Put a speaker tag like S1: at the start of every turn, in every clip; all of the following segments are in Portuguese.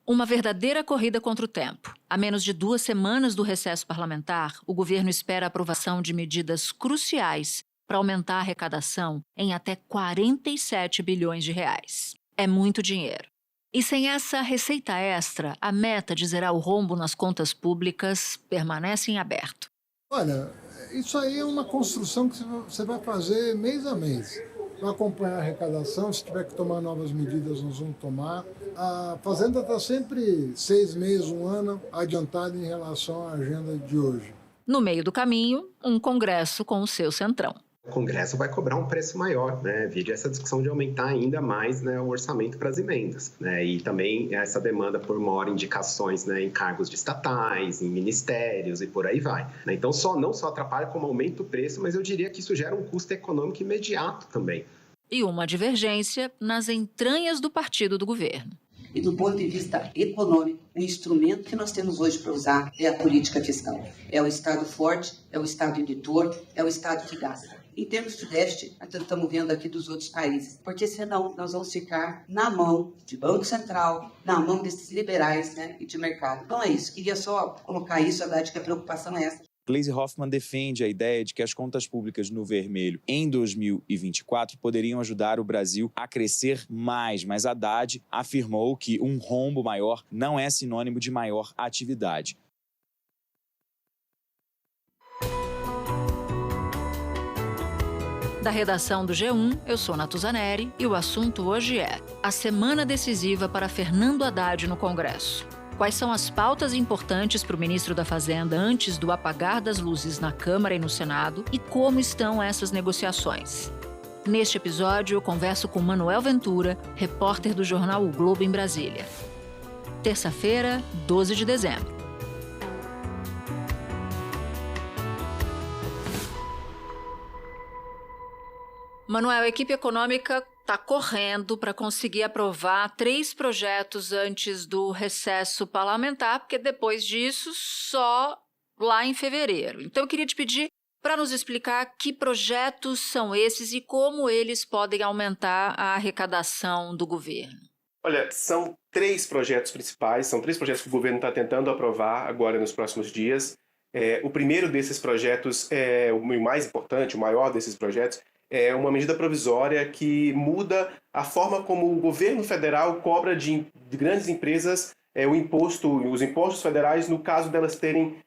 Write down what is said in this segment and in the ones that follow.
S1: Uma verdadeira corrida contra o tempo. A menos de 2 semanas do recesso parlamentar, o governo espera a aprovação de medidas cruciais para aumentar a arrecadação em até 47 bilhões de reais. É muito dinheiro. E sem essa receita extra, a meta de zerar o rombo nas contas públicas permanece em aberto.
S2: Olha, isso aí é uma construção que você vai fazer mês a mês. Vai acompanhar a arrecadação, se tiver que tomar novas medidas, nós vamos tomar. A Fazenda está sempre 6 meses, 1 ano adiantada em relação à agenda de hoje.
S1: No meio do caminho, um Congresso com o seu centrão.
S3: O Congresso vai cobrar um preço maior, né? Vide essa discussão de aumentar ainda mais, né, o orçamento para as emendas, né? E também essa demanda por maior indicações, né, em cargos de estatais, em ministérios e por aí vai, né? Então não só atrapalha como aumenta o preço, mas eu diria que isso gera um custo econômico imediato também.
S1: E uma divergência nas entranhas do partido do governo.
S4: E do ponto de vista econômico, o instrumento que nós temos hoje para usar é a política fiscal. É o Estado forte, é o Estado editor, é o Estado que gasta. Em termos de déficit, nós estamos vendo aqui dos outros países, porque senão nós vamos ficar na mão de Banco Central, na mão desses liberais, né, e de mercado. Então é isso, queria só colocar isso, a verdade que a preocupação é essa.
S5: Gleisi Hoffmann defende a ideia de que as contas públicas no vermelho em 2024 poderiam ajudar o Brasil a crescer mais, mas Haddad afirmou que um rombo maior não é sinônimo de maior atividade.
S1: Da redação do G1, eu sou Natuzaneri e o assunto hoje é a semana decisiva para Fernando Haddad no Congresso. Quais são as pautas importantes para o ministro da Fazenda antes do apagar das luzes na Câmara e no Senado e como estão essas negociações? Neste episódio, eu converso com Manuel Ventura, repórter do jornal O Globo em Brasília. Terça-feira, 12 de dezembro. Manuel, a equipe econômica está correndo para conseguir aprovar 3 projetos antes do recesso parlamentar, porque depois disso só lá em fevereiro. Então eu queria te pedir para nos explicar que projetos são esses e como eles podem aumentar a arrecadação do governo.
S6: Olha, são 3 projetos principais, são 3 projetos que o governo está tentando aprovar agora nos próximos dias. O primeiro desses projetos é o mais importante, o maior desses projetos, é uma medida provisória que muda a forma como o governo federal cobra de grandes empresas os impostos federais no caso delas terem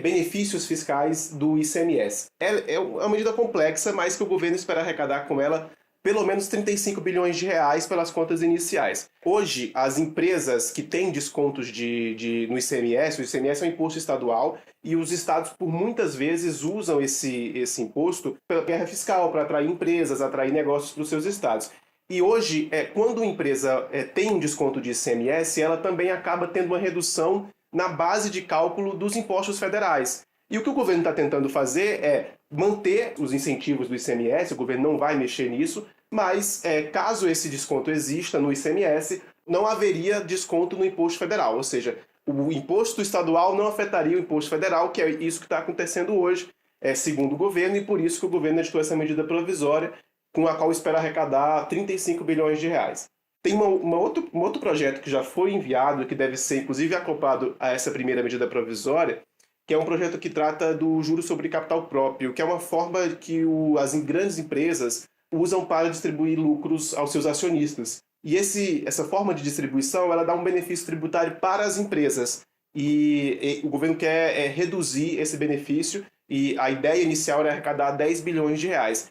S6: benefícios fiscais do ICMS. É uma medida complexa, mas que o governo espera arrecadar com ela pelo menos 35 bilhões de reais pelas contas iniciais. Hoje, as empresas que têm descontos no ICMS, o ICMS é um imposto estadual, e os estados, por muitas vezes, usam esse imposto pela guerra fiscal, para atrair empresas, atrair negócios para os seus estados. E hoje, quando uma empresa tem um desconto de ICMS, ela também acaba tendo uma redução na base de cálculo dos impostos federais. E o que o governo está tentando fazer é manter os incentivos do ICMS, o governo não vai mexer nisso, mas caso esse desconto exista no ICMS, não haveria desconto no imposto federal, ou seja, o imposto estadual não afetaria o imposto federal, que é isso que está acontecendo hoje, segundo o governo, e por isso que o governo editou essa medida provisória, com a qual espera arrecadar 35 bilhões de reais. Tem um outro projeto que já foi enviado, que deve ser inclusive acoplado a essa primeira medida provisória, que é um projeto que trata do juros sobre capital próprio, que é uma forma que as grandes empresas usam para distribuir lucros aos seus acionistas. E essa forma de distribuição ela dá um benefício tributário para as empresas. E o governo quer reduzir esse benefício, e a ideia inicial era arrecadar 10 bilhões de reais.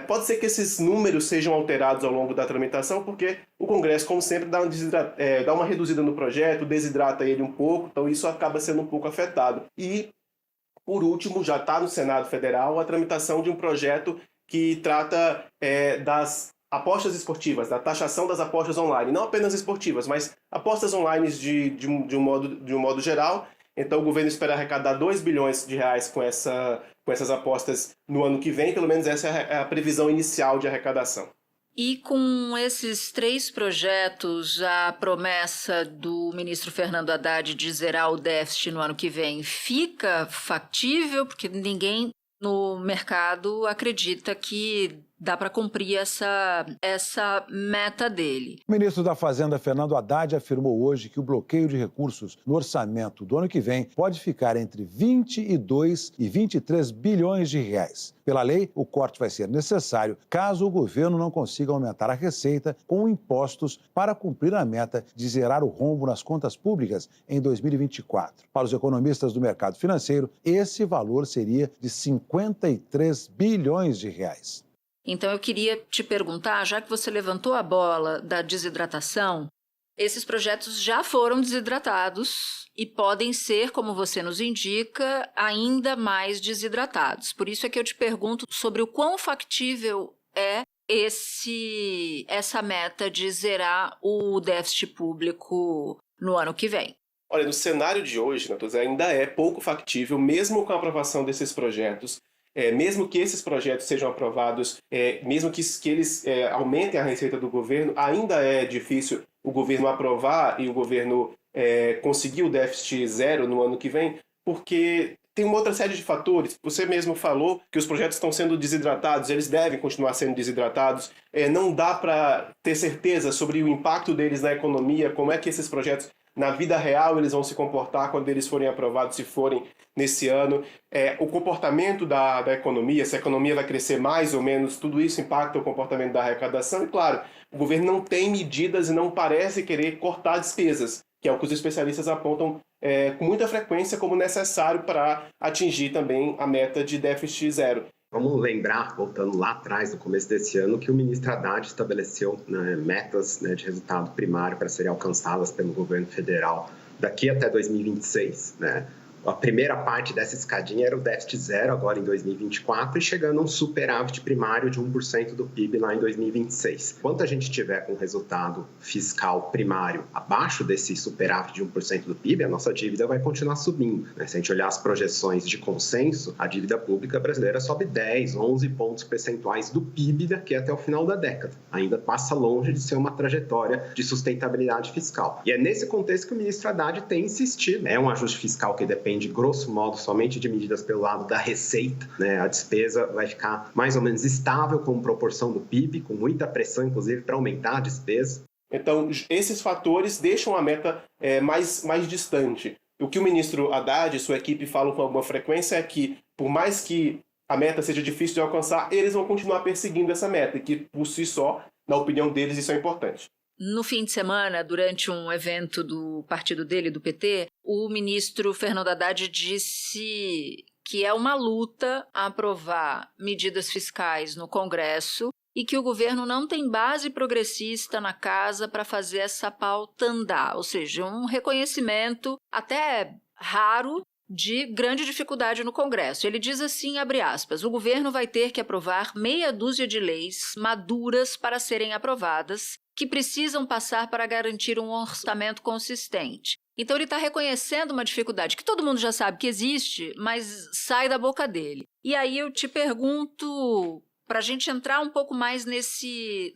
S6: Pode ser que esses números sejam alterados ao longo da tramitação, porque o Congresso, como sempre, dá uma reduzida no projeto, desidrata ele um pouco, então isso acaba sendo um pouco afetado. E, por último, já está no Senado Federal a tramitação de um projeto que trata das apostas esportivas, da taxação das apostas online, não apenas esportivas, mas apostas online de um modo geral. Então o governo espera arrecadar 2 bilhões de reais com essas apostas no ano que vem, pelo menos essa é a previsão inicial de arrecadação.
S1: E com esses 3 projetos, a promessa do ministro Fernando Haddad de zerar o déficit no ano que vem fica factível? Porque ninguém no mercado acredita que dá para cumprir essa meta dele.
S7: O ministro da Fazenda, Fernando Haddad, afirmou hoje que o bloqueio de recursos no orçamento do ano que vem pode ficar entre 22 e 23 bilhões de reais. Pela lei, o corte vai ser necessário caso o governo não consiga aumentar a receita com impostos para cumprir a meta de zerar o rombo nas contas públicas em 2024. Para os economistas do mercado financeiro, esse valor seria de 53 bilhões de reais.
S1: Então eu queria te perguntar, já que você levantou a bola da desidratação, esses projetos já foram desidratados e podem ser, como você nos indica, ainda mais desidratados. Por isso é que eu te pergunto sobre o quão factível é essa meta de zerar o déficit público no ano que vem.
S6: Olha, no cenário de hoje, Natuzzi, ainda é pouco factível, mesmo com a aprovação desses projetos, mesmo que esses projetos sejam aprovados, mesmo que eles aumentem a receita do governo, ainda é difícil o governo aprovar e o governo conseguir o déficit zero no ano que vem, porque tem uma outra série de fatores. Você mesmo falou que os projetos estão sendo desidratados, eles devem continuar sendo desidratados. Não dá para ter certeza sobre o impacto deles na economia, como é que esses projetos, na vida real, eles vão se comportar quando eles forem aprovados, se forem nesse ano. O comportamento da economia, se a economia vai crescer mais ou menos, tudo isso impacta o comportamento da arrecadação. E, claro, o governo não tem medidas e não parece querer cortar despesas, que é o que os especialistas apontam com muita frequência como necessário para atingir também a meta de déficit zero.
S3: Vamos lembrar, voltando lá atrás, no começo desse ano, que o ministro Haddad estabeleceu metas de resultado primário para serem alcançadas pelo governo federal daqui até 2026, A primeira parte dessa escadinha era o déficit zero agora em 2024 e chegando a um superávit primário de 1% do PIB lá em 2026. Enquanto a gente tiver com resultado fiscal primário abaixo desse superávit de 1% do PIB, a nossa dívida vai continuar subindo. Se a gente olhar as projeções de consenso, a dívida pública brasileira sobe 10, 11 pontos percentuais do PIB daqui até o final da década. Ainda passa longe de ser uma trajetória de sustentabilidade fiscal. E é nesse contexto que o ministro Haddad tem insistido. É um ajuste fiscal que depende, grosso modo, somente de medidas pelo lado da receita. A despesa vai ficar mais ou menos estável como proporção do PIB, com muita pressão, inclusive, para aumentar a despesa.
S6: Então, esses fatores deixam a meta mais distante. O que o ministro Haddad e sua equipe falam com alguma frequência é que, por mais que a meta seja difícil de alcançar, eles vão continuar perseguindo essa meta, e que, por si só, na opinião deles, isso é importante.
S1: No fim de semana, durante um evento do partido dele, do PT, o ministro Fernando Haddad disse que é uma luta aprovar medidas fiscais no Congresso e que o governo não tem base progressista na casa para fazer essa pauta andar, ou seja, um reconhecimento até raro de grande dificuldade no Congresso. Ele diz assim, abre aspas, o governo vai ter que aprovar meia dúzia de leis maduras para serem aprovadas, que precisam passar para garantir um orçamento consistente. Então ele está reconhecendo uma dificuldade que todo mundo já sabe que existe, mas sai da boca dele. E aí eu te pergunto, para a gente entrar um pouco mais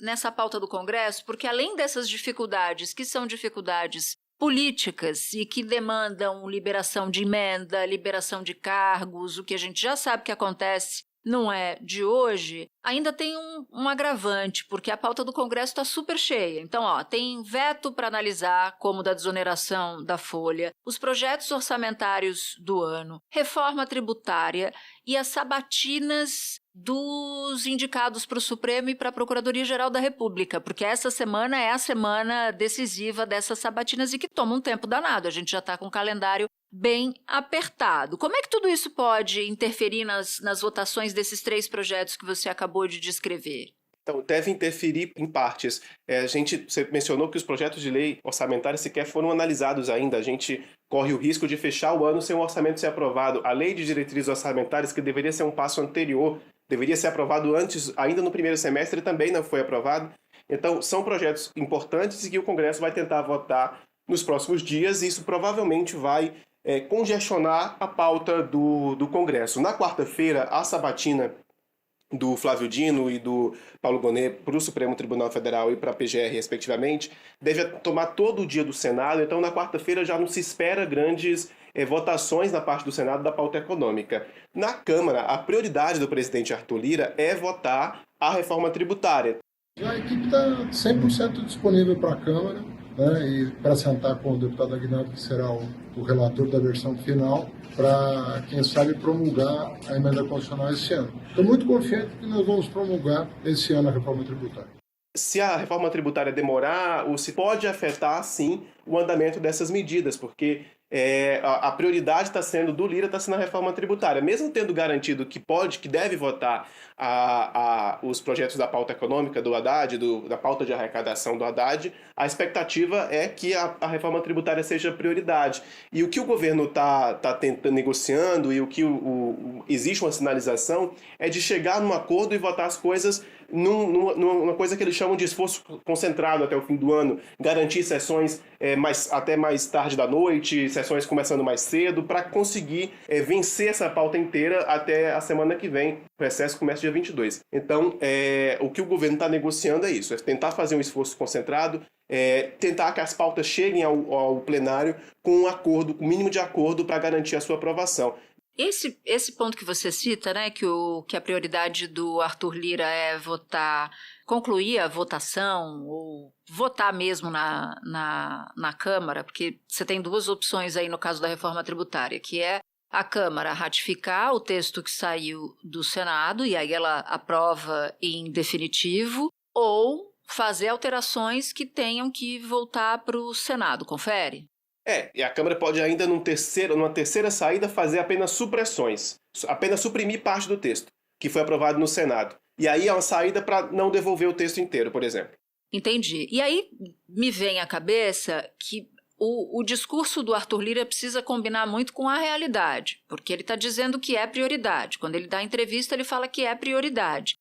S1: nessa pauta do Congresso, porque além dessas dificuldades, que são dificuldades políticas e que demandam liberação de emenda, liberação de cargos, o que a gente já sabe que acontece, não é de hoje, ainda tem um agravante, porque a pauta do Congresso está super cheia. Então, tem veto para analisar, como da desoneração da folha, os projetos orçamentários do ano, reforma tributária e as sabatinas dos indicados para o Supremo e para a Procuradoria-Geral da República, porque essa semana é a semana decisiva dessas sabatinas e que toma um tempo danado. A gente já está com o calendário bem apertado. Como é que tudo isso pode interferir nas votações desses 3 projetos que você acabou de descrever?
S6: Então, deve interferir em partes. Você mencionou que os projetos de lei orçamentária sequer foram analisados ainda. A gente corre o risco de fechar o ano sem o orçamento ser aprovado. A lei de diretrizes orçamentárias, que deveria ser um passo anterior, deveria ser aprovado antes, ainda no primeiro semestre, também não foi aprovado. Então, são projetos importantes e que o Congresso vai tentar votar nos próximos dias, e isso provavelmente vai congestionar a pauta do Congresso. Na quarta-feira, a sabatina do Flávio Dino e do Paulo Gonet para o Supremo Tribunal Federal e para a PGR, respectivamente, deve tomar todo o dia do Senado. Então, na quarta-feira já não se espera grandes votações na parte do Senado da pauta econômica. Na Câmara, a prioridade do presidente Arthur Lira é votar a reforma tributária.
S2: A equipe está 100% disponível para a Câmara, né, e para sentar com o deputado Aguinaldo, que será o relator da versão final, para, quem sabe, promulgar a emenda constitucional esse ano. Estou muito confiante que nós vamos promulgar esse ano a reforma tributária.
S6: Se a reforma tributária demorar, ou se pode afetar, sim, o andamento dessas medidas, porque a prioridade está sendo do Lira, está sendo a reforma tributária. Mesmo tendo garantido que deve votar os projetos da pauta econômica do Haddad, da pauta de arrecadação do Haddad, a expectativa é que a reforma tributária seja prioridade. E o que o governo está tentando, negociando, e o que existe uma sinalização, é de chegar num acordo e votar as coisas numa coisa que eles chamam de esforço concentrado até o fim do ano, garantir sessões até mais tarde da noite, sessões começando mais cedo, para conseguir vencer essa pauta inteira até a semana que vem. O recesso começa dia 22. Então, o que o governo está negociando é isso, é tentar fazer um esforço concentrado, tentar que as pautas cheguem ao plenário com um acordo, com o mínimo de acordo para garantir a sua aprovação.
S1: Esse ponto que você cita, né, que a prioridade do Arthur Lira é concluir a votação, ou votar mesmo na Câmara, porque você tem duas opções aí no caso da reforma tributária, que é a Câmara ratificar o texto que saiu do Senado, e aí ela aprova em definitivo, ou fazer alterações que tenham que voltar para o Senado, confere?
S6: E a Câmara pode ainda, numa terceira saída, fazer apenas supressões, apenas suprimir parte do texto, que foi aprovado no Senado. E aí é uma saída para não devolver o texto inteiro, por exemplo.
S1: Entendi. E aí me vem à cabeça que o discurso do Arthur Lira precisa combinar muito com a realidade, porque ele está dizendo que é prioridade. Quando ele dá entrevista, ele fala que é prioridade.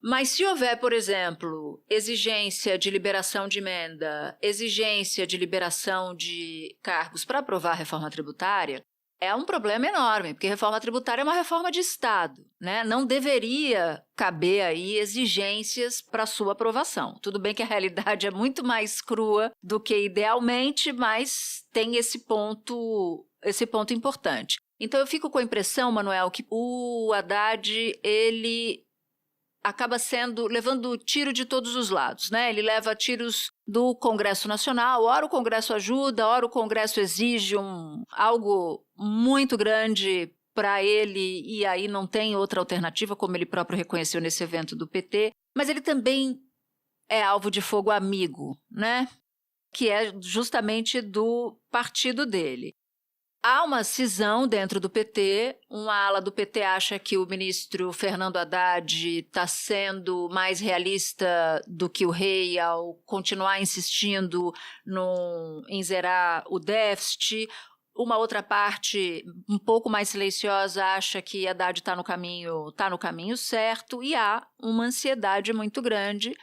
S1: Mas se houver, por exemplo, exigência de liberação de emenda, exigência de liberação de cargos para aprovar a reforma tributária, é um problema enorme, porque reforma tributária é uma reforma de Estado, né? Não deveria caber aí exigências para sua aprovação. Tudo bem que a realidade é muito mais crua do que idealmente, mas tem esse ponto importante. Então eu fico com a impressão, Manuel, que o Haddad, ele acaba levando tiro de todos os lados, né? Ele leva tiros do Congresso Nacional, ora o Congresso ajuda, ora o Congresso exige algo muito grande para ele, e aí não tem outra alternativa, como ele próprio reconheceu nesse evento do PT, mas ele também é alvo de fogo amigo, né? Que é justamente do partido dele. Há uma cisão dentro do PT, uma ala do PT acha que o ministro Fernando Haddad está sendo mais realista do que o rei ao continuar insistindo em zerar o déficit. Uma outra parte, um pouco mais silenciosa, acha que Haddad está no caminho certo, e há uma ansiedade muito grande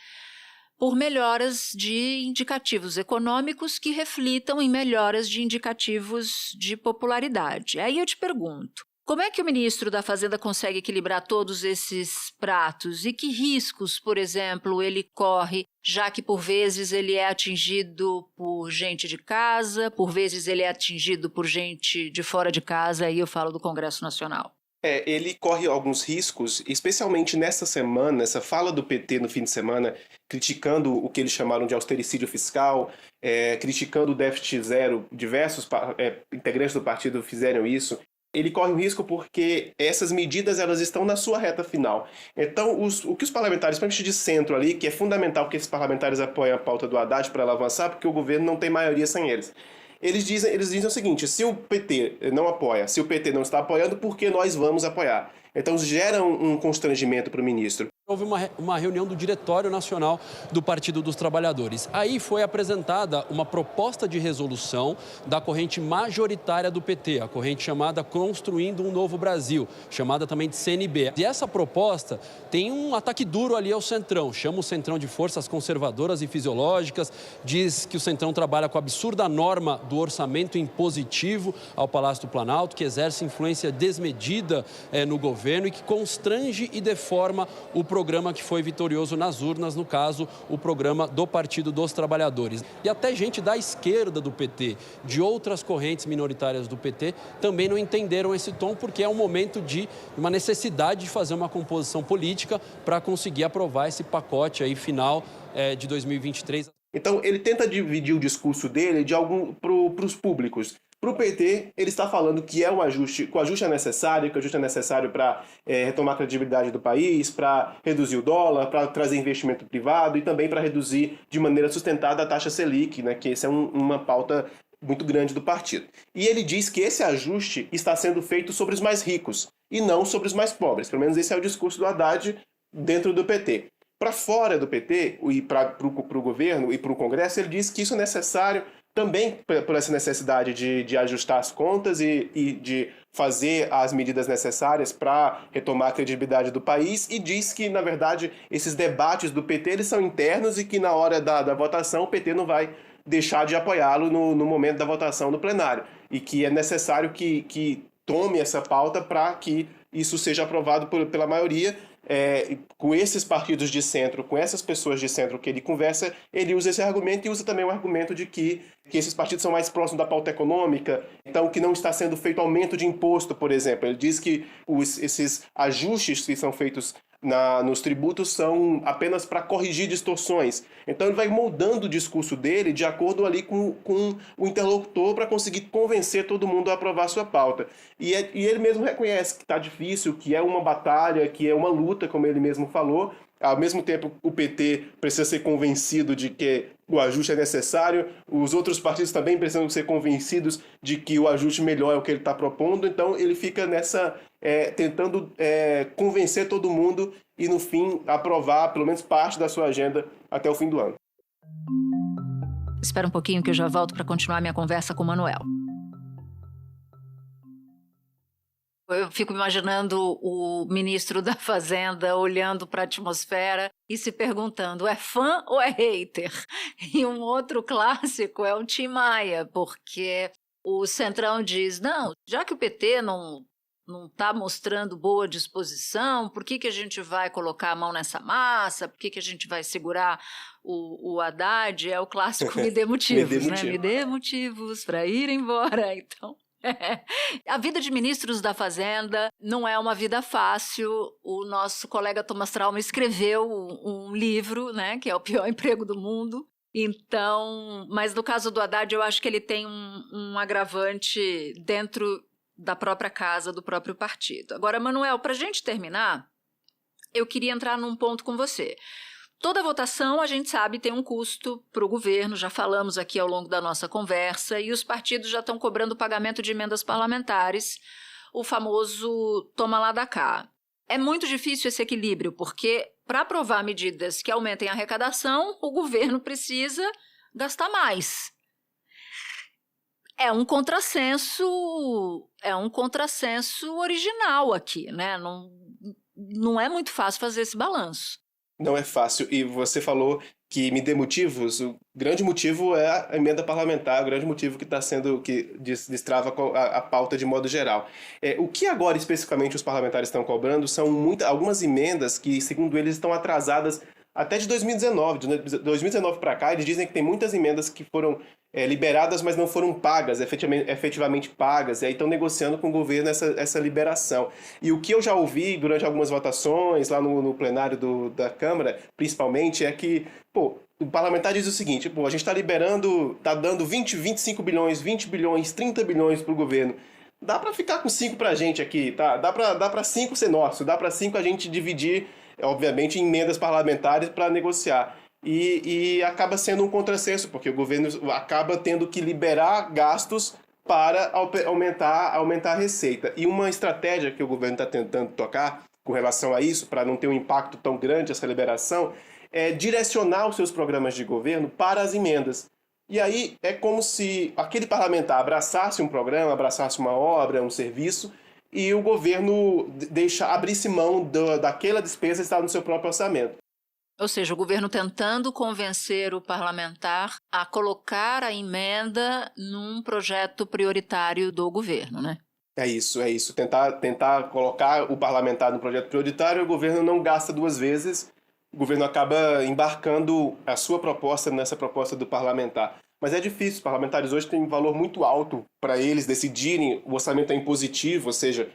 S1: por melhoras de indicativos econômicos que reflitam em melhoras de indicativos de popularidade. Aí eu te pergunto, como é que o ministro da Fazenda consegue equilibrar todos esses pratos? E que riscos, por exemplo, ele corre, já que por vezes ele é atingido por gente de casa, por vezes ele é atingido por gente de fora de casa, aí eu falo do Congresso Nacional?
S6: Ele corre alguns riscos, especialmente nessa semana, essa fala do PT no fim de semana, criticando o que eles chamaram de austericídio fiscal, criticando o déficit zero. Diversos integrantes do partido fizeram isso. Ele corre um risco porque essas medidas elas estão na sua reta final. Então, o que os parlamentares, principalmente de centro ali, que é fundamental que esses parlamentares apoiem a pauta do Haddad para ela avançar, porque o governo não tem maioria sem eles. Eles dizem o seguinte: se o PT não apoia, se o PT não está apoiando, por que nós vamos apoiar? Então gera um constrangimento para o ministro.
S8: Houve uma reunião do Diretório Nacional do Partido dos Trabalhadores. Aí foi apresentada uma proposta de resolução da corrente majoritária do PT, a corrente chamada Construindo um Novo Brasil, chamada também de CNB. E essa proposta tem um ataque duro ali ao Centrão, chama o Centrão de forças conservadoras e fisiológicas, diz que o Centrão trabalha com a absurda norma do orçamento impositivo ao Palácio do Planalto, que exerce influência desmedida no governo e que constrange e deforma o programa que foi vitorioso nas urnas, no caso, o programa do Partido dos Trabalhadores. E até gente da esquerda do PT, de outras correntes minoritárias do PT, também não entenderam esse tom, porque é um momento de uma necessidade de fazer uma composição política para conseguir aprovar esse pacote aí final de 2023.
S6: Então, ele tenta dividir o discurso dele para os públicos. Para o PT, ele está falando que é um ajuste, que o ajuste é necessário para retomar a credibilidade do país, para reduzir o dólar, para trazer investimento privado e também para reduzir de maneira sustentada a taxa Selic, né, que essa é uma pauta muito grande do partido. E ele diz que esse ajuste está sendo feito sobre os mais ricos e não sobre os mais pobres. Pelo menos esse é o discurso do Haddad dentro do PT. Para fora do PT e para o governo e para o Congresso, ele diz que isso é necessário também por essa necessidade de ajustar as contas e de fazer as medidas necessárias para retomar a credibilidade do país, e diz que, na verdade, esses debates do PT eles são internos e que na hora da votação o PT não vai deixar de apoiá-lo no momento da votação no plenário, e que é necessário que tome essa pauta para que isso seja aprovado pela maioria. Com esses partidos de centro, com essas pessoas de centro que ele conversa, ele usa esse argumento e usa também o argumento de que esses partidos são mais próximos da pauta econômica, então que não está sendo feito aumento de imposto, por exemplo. Ele diz que esses ajustes que são feitos nos tributos são apenas para corrigir distorções. Então ele vai moldando o discurso dele de acordo ali com o interlocutor para conseguir convencer todo mundo a aprovar sua pauta. E ele mesmo reconhece que está difícil, que é uma batalha, que é uma luta, como ele mesmo falou. Ao mesmo tempo, o PT precisa ser convencido de que o ajuste é necessário, os outros partidos também precisam ser convencidos de que o ajuste melhor é o que ele está propondo, então ele fica tentando convencer todo mundo e, no fim, aprovar pelo menos parte da sua agenda até o fim do ano.
S1: Espera um pouquinho que eu já volto para continuar minha conversa com o Manuel. Eu fico imaginando o ministro da Fazenda olhando para a atmosfera e se perguntando, é fã ou é hater? E um outro clássico é o Tim Maia, porque o Centrão diz, não, já que o PT não está mostrando boa disposição, por que a gente vai colocar a mão nessa massa? Por que a gente vai segurar o Haddad? É o clássico me dê motivos, né? Me dê motivos para ir embora, então... A vida de ministros da Fazenda não é uma vida fácil. O nosso colega Thomas Trauman escreveu um livro, né, que é o pior emprego do mundo. Então, mas no caso do Haddad, eu acho que ele tem um agravante dentro da própria casa, do próprio partido. Agora, Manuel, para a gente terminar, eu queria entrar num ponto com você. Toda votação, a gente sabe, tem um custo para o governo, já falamos aqui ao longo da nossa conversa, e os partidos já estão cobrando o pagamento de emendas parlamentares, o famoso toma lá da cá. É muito difícil esse equilíbrio, porque para aprovar medidas que aumentem a arrecadação, o governo precisa gastar mais. É um contrassenso original aqui, né? Não é muito fácil fazer esse balanço.
S6: Não é fácil. E você falou que me dê motivos. O grande motivo é a emenda parlamentar, o grande motivo que destrava a pauta de modo geral. O que agora especificamente os parlamentares estão cobrando são algumas emendas que, segundo eles, estão atrasadas até de 2019. De 2019 para cá, eles dizem que tem muitas emendas que foram liberadas, mas não foram pagas, efetivamente pagas, e aí estão negociando com o governo essa liberação. E o que eu já ouvi durante algumas votações, lá no plenário da Câmara, principalmente, é que, o parlamentar diz o seguinte, a gente está liberando, está dando 25 bilhões, 20 bilhões, 30 bilhões para o governo. Dá para ficar com 5 para a gente aqui, tá? Dá para 5 ser nosso, dá para 5 a gente dividir, obviamente, em emendas parlamentares para negociar. E acaba sendo um contrassenso, porque o governo acaba tendo que liberar gastos para aumentar a receita. E uma estratégia que o governo está tentando tocar com relação a isso, para não ter um impacto tão grande essa liberação, é direcionar os seus programas de governo para as emendas. E aí é como se aquele parlamentar abraçasse um programa, abraçasse uma obra, um serviço, e o governo abrisse mão daquela despesa que está no seu próprio orçamento.
S1: Ou seja, o governo tentando convencer o parlamentar a colocar a emenda num projeto prioritário do governo, né?
S6: É isso. Tentar colocar o parlamentar no projeto prioritário, o governo não gasta duas vezes, o governo acaba embarcando a sua proposta nessa proposta do parlamentar. Mas é difícil, os parlamentares hoje têm um valor muito alto para eles decidirem, o orçamento é impositivo, ou seja,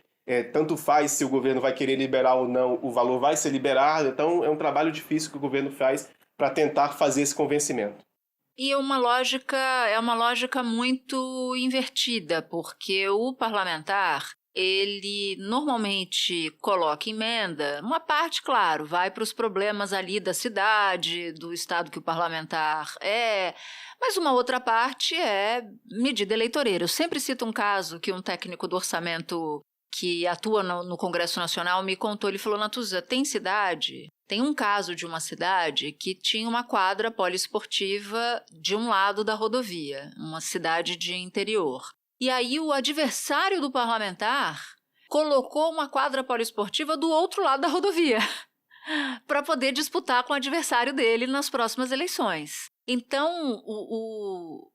S6: tanto faz se o governo vai querer liberar ou não, o valor vai ser liberado, então é um trabalho difícil que o governo faz para tentar fazer esse convencimento.
S1: E é uma lógica muito invertida, porque o parlamentar, ele normalmente coloca emenda, uma parte, claro, vai para os problemas ali da cidade, do estado que o parlamentar é, mas uma outra parte é medida eleitoreira. Eu sempre cito um caso que um técnico do orçamento que atua no Congresso Nacional me contou, ele falou, Natuza, tem um caso de uma cidade que tinha uma quadra poliesportiva de um lado da rodovia, uma cidade de interior. E aí o adversário do parlamentar colocou uma quadra poliesportiva do outro lado da rodovia para poder disputar com o adversário dele nas próximas eleições. Então,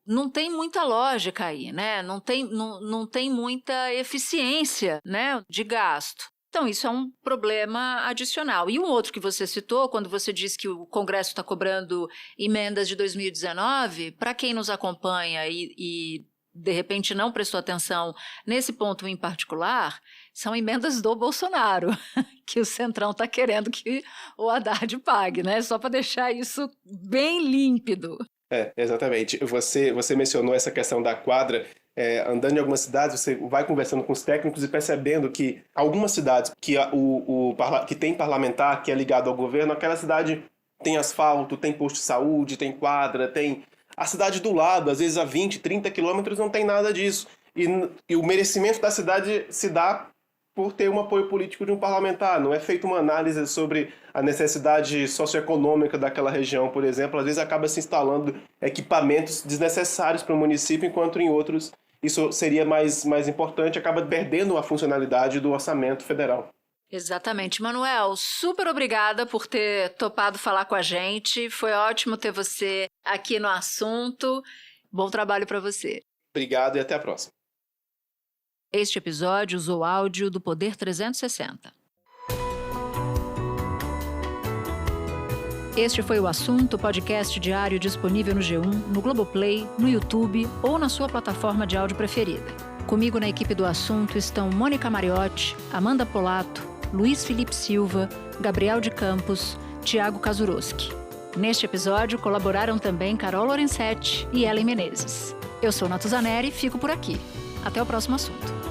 S1: não tem muita lógica aí, né? Não tem muita eficiência, né, de gasto. Então, isso é um problema adicional. E um outro que você citou, quando você disse que o Congresso está cobrando emendas de 2019, para quem nos acompanha e de repente não prestou atenção nesse ponto em particular, são emendas do Bolsonaro, que o Centrão está querendo que o Haddad pague, né? Só para deixar isso bem límpido.
S6: Exatamente. Você mencionou essa questão da quadra. Andando em algumas cidades, você vai conversando com os técnicos e percebendo que algumas cidades que tem parlamentar, que é ligado ao governo, aquela cidade tem asfalto, tem posto de saúde, tem quadra, tem... A cidade do lado, às vezes a 20, 30 quilômetros, não tem nada disso. E o merecimento da cidade se dá por ter um apoio político de um parlamentar. Não é feita uma análise sobre a necessidade socioeconômica daquela região, por exemplo. Às vezes acaba se instalando equipamentos desnecessários para o município, enquanto em outros isso seria mais importante, acaba perdendo a funcionalidade do orçamento federal.
S1: Exatamente. Manuel, super obrigada por ter topado falar com a gente. Foi ótimo ter você aqui no assunto. Bom trabalho para você.
S6: Obrigado e até a próxima.
S1: Este episódio usou áudio do Poder 360. Este foi o Assunto, podcast diário disponível no G1, no Globoplay, no YouTube ou na sua plataforma de áudio preferida. Comigo na equipe do Assunto estão Mônica Mariotti, Amanda Polato, Luiz Felipe Silva, Gabriel de Campos, Tiago Kazuroski. Neste episódio colaboraram também Carol Lorenzetti e Ellen Menezes. Eu sou Natuza Neri e fico por aqui. Até o próximo assunto.